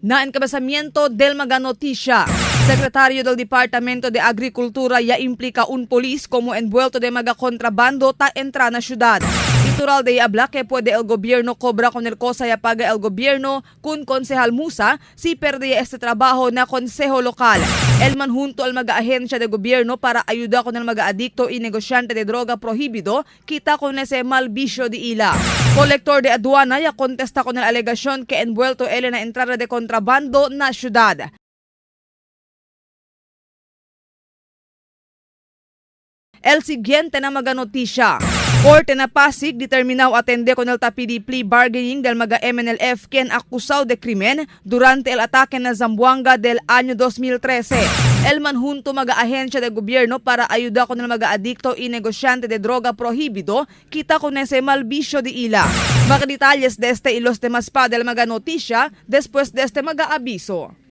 Na encabezamiento del mga notisya, Secretario del Departamento de Agricultura ya implica un polis como envuelto de mga kontrabando ta entra na syudad. Itural de habla que puede el gobierno cobra con el cosa ya paga el gobierno kun Konsehal Musa si perde este trabajo na konseho lokal. El man junto al mga ahensya de gobierno para ayuda con el mga adicto y negosyante de droga prohibido kita con ese mal vicio de ila. Kolektor de aduana ya contesta con el alegasyon que envuelto él na entrada de kontrabando na syudad. El siguiente na mga notisya. Korte na Pasig determinado atende con el tapidi plea bargaining del mga MNLF quien acusado de crimen durante el ataque na Zamboanga del año 2013. El manjunto mga ahensya de gobierno para ayuda con el mga adicto y negosyante de droga prohibido kita con ese mal vicio de ila. Mga detalles de este y los demás pa del mga notisya después de este mga abiso.